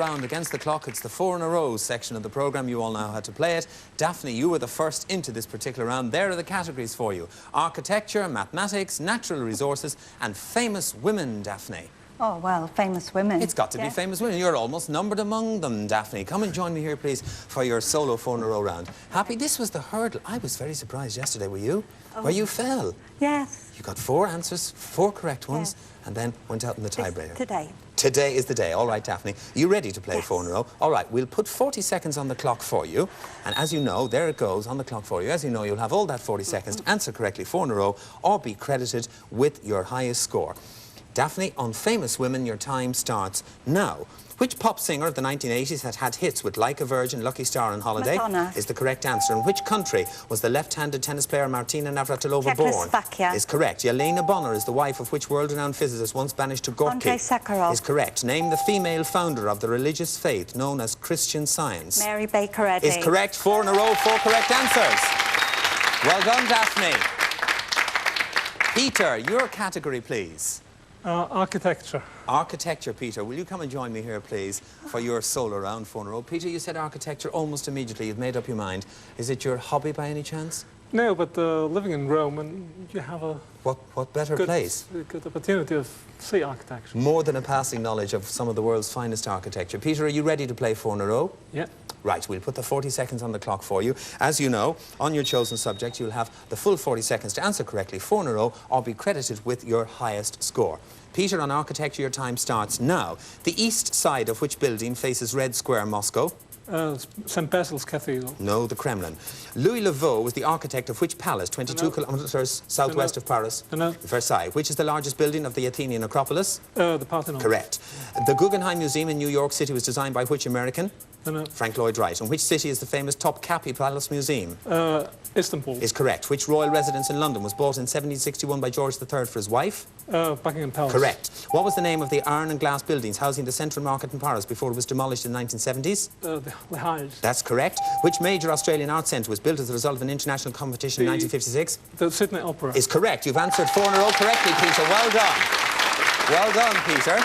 round against the clock. It's the 4 in a row section of the programme. You all know how to play it. Daphne, you were the first into this particular round. There are the categories for you. Architecture, mathematics, natural resources and famous women, Daphne. Oh, well, famous women. It's got to be famous women. You're almost numbered among them, Daphne. Come and join me here, please, for your solo 4 in a row round. Happy? This was the hurdle. I was very surprised yesterday, were you? Oh. Where you fell. Yes. You got 4 answers, 4 correct ones, and then went out in the tiebreaker. Today. Today is the day. All right, Daphne. You ready to play 4 in a row? All right, we'll put 40 seconds on the clock for you. And as you know, there it goes on the clock for you. As you know, you'll have all that 40 seconds to answer correctly 4 in a row or be credited with your highest score. Daphne, on famous women, your time starts now. Which pop singer of the 1980s had hits with Like a Virgin, Lucky Star and Holiday? Madonna. Is the correct answer. In which country was the left-handed tennis player Martina Navratilova born? Czechoslovakia. Is correct. Jelena Bonner is the wife of which world-renowned physicist once banished to Gorky? Andrei Sakharov. Is correct. Name the female founder of the religious faith known as Christian Science. Mary Baker Eddy. Is correct. 4 in a row, 4 correct answers. Well done, Daphne. Peter, your category, please. Architecture. Architecture, Peter. Will you come and join me here, please, for your solo round 4 in a row? Peter, you said architecture almost immediately. You've made up your mind. Is it your hobby by any chance? No, but living in Rome, and you have a... What better place? Good opportunity to see architecture. More than a passing knowledge of some of the world's finest architecture. Peter, are you ready to play 4 in a row? Yeah. Right, we'll put the 40 seconds on the clock for you. As you know, on your chosen subject, you'll have the full 40 seconds to answer correctly 4 in a row or be credited with your highest score. Peter, on architecture, your time starts now. The east side of which building faces Red Square, Moscow? St. Basil's Cathedral. No, the Kremlin. Louis Le Vaux was the architect of which palace, 22 kilometres southwest of Paris? Versailles. Which is the largest building of the Athenian Acropolis? The Parthenon. Correct. The Guggenheim Museum in New York City was designed by which American? Frank Lloyd Wright. And which city is the famous Topkapi Palace Museum? Istanbul. Is correct. Which royal residence in London was bought in 1761 by George III for his wife? Buckingham Palace. Correct. What was the name of the iron and glass buildings housing the Central Market in Paris before it was demolished in the 1970s? The Hajj. That's correct. Which major Australian art centre was built as a result of an international competition in 1956? The Sydney Opera. Is correct. You've answered 4 in a row correctly, Peter. Well done. Well done, Peter.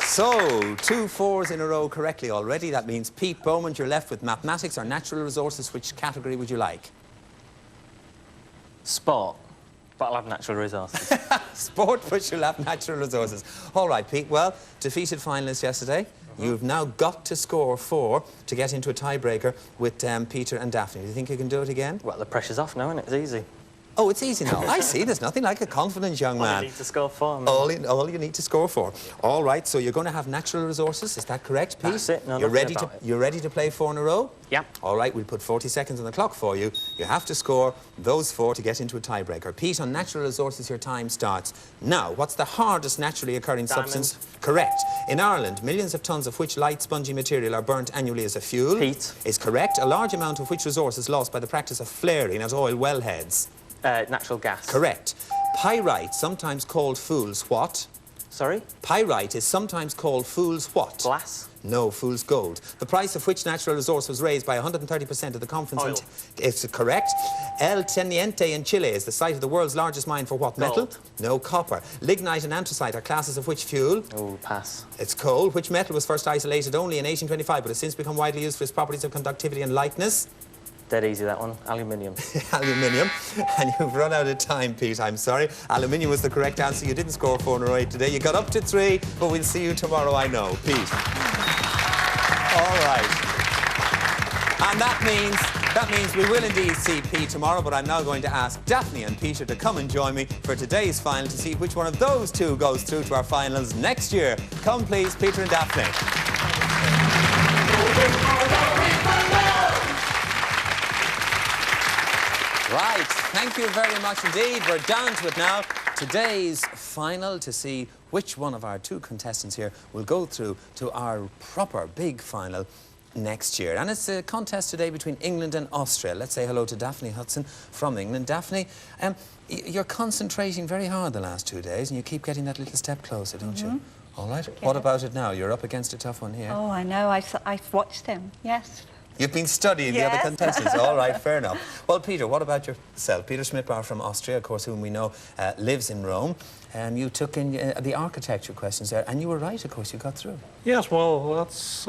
So, 2 4s in a row correctly already. That means, Pete Bowman, you're left with mathematics or natural resources. Which category would you like? Sport, but I'll have natural resources. Sport, but you'll have natural resources. All right, Pete. Well, defeated finalists yesterday. You've now got to score 4 to get into a tiebreaker with Peter and Daphne. Do you think you can do it again? Well, the pressure's off now, isn't it? It's easy. Oh, it's easy now. I see. There's nothing like a confident young man. All you need to score 4. All you need to score 4. All right, so you're going to have natural resources. Is that correct, Pete? That's it. No, you're ready to play 4 in a row? Yeah. All right, we'll put 40 seconds on the clock for you. You have to score those 4 to get into a tiebreaker. Pete, on natural resources, your time starts now. What's the hardest naturally occurring substance? Correct. In Ireland, millions of tons of which light, spongy material are burnt annually as a fuel? Peat. Is correct. A large amount of which resource is lost by the practice of flaring at oil wellheads? Natural gas. Correct. Pyrite, sometimes called fool's what? Sorry? Pyrite is sometimes called fool's what? Glass. No, fool's gold. The price of which natural resource was raised by 130% of the conference... Oil. It's correct. El Teniente in Chile is the site of the world's largest mine for what metal? Gold. No, copper. Lignite and anthracite are classes of which fuel? Oh, pass. It's coal. Which metal was first isolated only in 1825 but has since become widely used for its properties of conductivity and lightness? Dead easy, that one. Aluminium. Aluminium. And you've run out of time, Pete. I'm sorry. Aluminium was the correct answer. You didn't score 4 in a row today. You got up to 3, but we'll see you tomorrow, I know. Pete. All right. And that means we will indeed see Pete tomorrow, but I'm now going to ask Daphne and Peter to come and join me for today's final to see which one of those 2 goes through to our finals next year. Come, please, Peter and Daphne. Right, thank you very much indeed. We're down to it now. Today's final to see which one of our 2 contestants here will go through to our proper big final next year. And it's a contest today between England and Austria. Let's say hello to Daphne Hudson from England. Daphne, you're concentrating very hard the last 2 days and you keep getting that little step closer, don't you? All right. What about it now? You're up against a tough one here. Oh, I know. I watched him, yes. You've been studying the other Yes. contestants. All right, fair enough. Well, Peter, what about yourself? Peter Schmidbauer from Austria, of course, whom we know lives in Rome. You took in the architecture questions there, and you were right, of course, you got through. Yes, well, that's...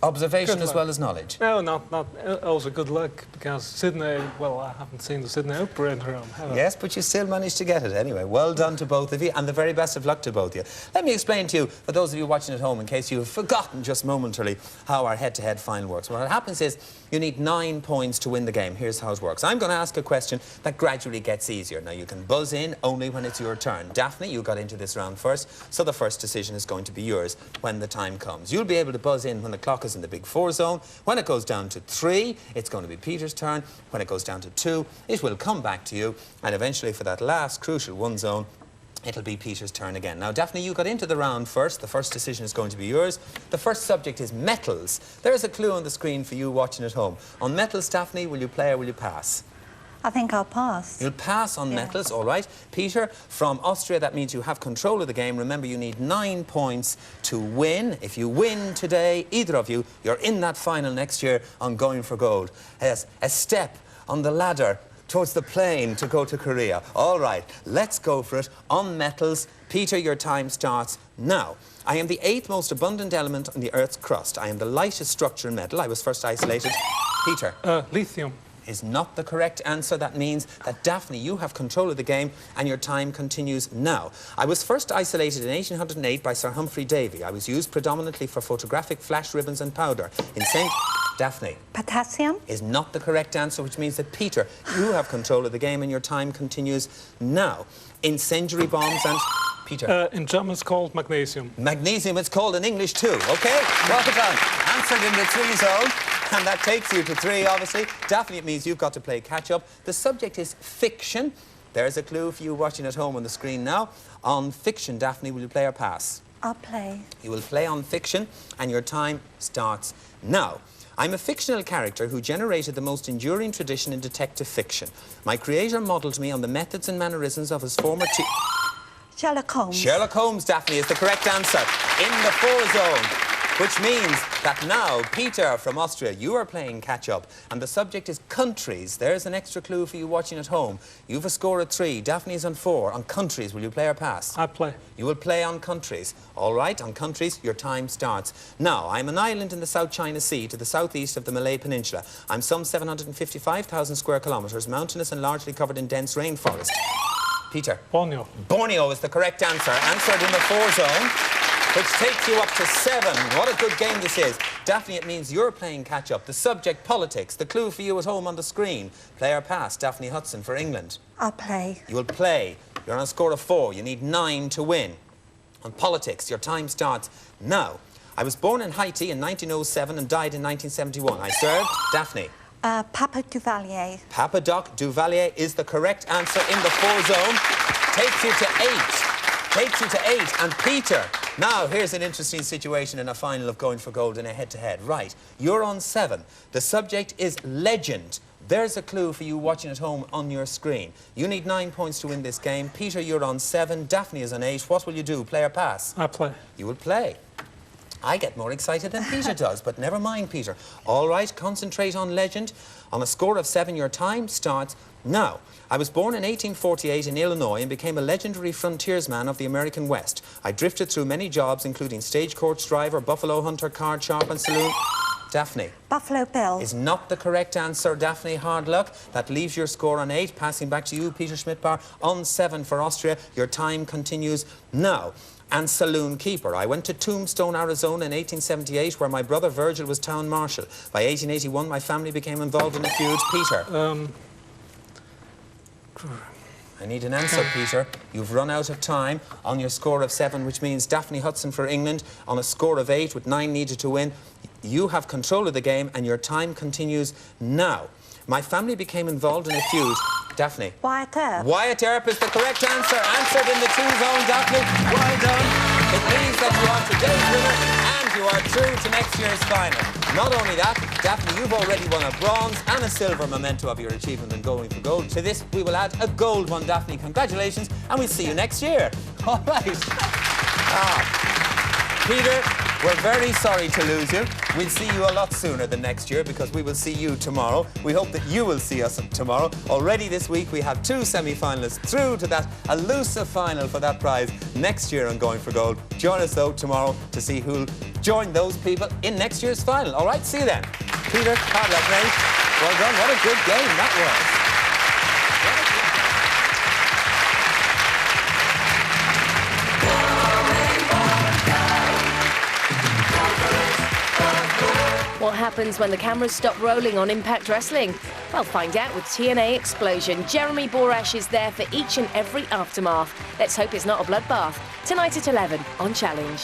Observation Good as luck. well as knowledge. No, not also good luck, because Sydney, well, I haven't seen the Sydney Opera in Rome, have I? Yes, but you still managed to get it anyway. Well done to both of you, and the very best of luck to both of you. Let me explain to you, for those of you watching at home, in case you've forgotten just momentarily how our head-to-head final works. What happens is you need 9 points to win the game. Here's how it works. I'm going to ask a question that gradually gets easier. Now, you can buzz in only when it's your turn. Daphne, you got into this round first, so the first decision is going to be yours when the time comes. You'll be able to buzz in when the clock is in the big 4 zone. When it goes down to 3, it's going to be Peter's turn. When it goes down to 2, it will come back to you. And eventually, for that last crucial 1 zone, it'll be Peter's turn again. Now, Daphne, you got into the round first. The first decision is going to be yours. The first subject is metals. There's a clue on the screen for you watching at home. On metals, Daphne, will you play or will you pass? I think I'll pass. You'll pass on metals, all right. Peter, from Austria, that means you have control of the game. Remember, you need 9 points to win. If you win today, either of you, you're in that final next year on Going for Gold. As a step on the ladder towards the plane to go to Korea. All right, let's go for it. On metals, Peter, your time starts now. I am the 8th most abundant element on the Earth's crust. I am the lightest structure in metal. I was first isolated. Peter. Lithium. Is not the correct answer. That means that, Daphne, you have control of the game and your time continues now. I was first isolated in 1808 by Sir Humphrey Davy. I was used predominantly for photographic flash ribbons and powder. In St. Daphne. Potassium? Is not the correct answer, which means that, Peter, you have control of the game and your time continues now. Incendiary bombs and... Peter. In German it's called magnesium. Magnesium, it's called in English too, OK? Well done. Answered in the 3 zone. And that takes you to 3, obviously. Daphne, it means you've got to play catch-up. The subject is fiction. There's a clue for you watching at home on the screen now. On fiction, Daphne, will you play or pass? I'll play. You will play on fiction, and your time starts now. I'm a fictional character who generated the most enduring tradition in detective fiction. My creator modelled me on the methods and mannerisms of his former Sherlock Holmes. Sherlock Holmes, Daphne, is the correct answer. In the 4 zone. Which means that now, Peter from Austria, you are playing catch-up, and the subject is countries. There's an extra clue for you watching at home. You've a score of 3. Daphne's on 4. On countries, will you play or pass? I play. You will play on countries. All right, on countries, your time starts. Now, I'm an island in the South China Sea to the southeast of the Malay Peninsula. I'm some 755,000 square kilometres, mountainous and largely covered in dense rainforest. Peter. Borneo. Borneo is the correct answer. Answered in the 4 zone. Which takes you up to 7. What a good game this is. Daphne, it means you're playing catch-up. The subject, politics. The clue for you at home on the screen. Play or pass, Daphne Hudson for England. I'll play. You will play. You're on a score of 4. You need 9 to win. On politics, your time starts now. I was born in Haiti in 1907 and died in 1971. I served. Daphne. Papa Duvalier. Papa Doc Duvalier is the correct answer in the 4 zone. Takes you to 8. Takes you to 8. And Peter, now here's an interesting situation in a final of Going for Gold in a head-to-head. Right, you're on 7. The subject is legend. There's a clue for you watching at home on your screen. You need 9 points to win this game. Peter, you're on 7. Daphne is on 8. What will you do, play or pass? I play. You will play. I get more excited than Peter does, but never mind, Peter. All right, concentrate on legend. On a score of 7, your time starts now. I was born in 1848 in Illinois and became a legendary frontiersman of the American West. I drifted through many jobs, including stagecoach driver, buffalo hunter, card sharp and saloon. Daphne. Buffalo Bill. Is not the correct answer. Daphne, hard luck. That leaves your score on 8. Passing back to you, Peter Schmidbauer, on 7 for Austria. Your time continues now. And saloon keeper. I went to Tombstone, Arizona in 1878, where my brother Virgil was town marshal. By 1881, my family became involved in a feud. Peter. I need an answer, Peter. You've run out of time on your score of 7, which means Daphne Hudson for England on a score of 8 with 9 needed to win. You have control of the game and your time continues now. My family became involved in a feud. Daphne. Wyatt Earp. Wyatt Earp is the correct answer. Answered in the 2 zone, Daphne. Well done. It means that you are today's winner and you are through to next year's final. Not only that, Daphne, you've already won a bronze and a silver memento of your achievement in Going for Gold. To this, we will add a gold one, Daphne. Congratulations, and we'll see you next year. All right. Peter, We're very sorry to lose you. We'll see you a lot sooner than next year because we will see you tomorrow. We hope that you will see us tomorrow. Already this week we have 2 semi-finalists through to that elusive final for that prize next year on Going for Gold. Join us though tomorrow to see who'll join those people in next year's final. All right, see you then. Peter, hard luck, mate. Well done. What a good game that was. What happens when the cameras stop rolling on Impact Wrestling? Well, find out with TNA Explosion. Jeremy Borash is there for each and every aftermath. Let's hope it's not a bloodbath. Tonight at 11 on Challenge.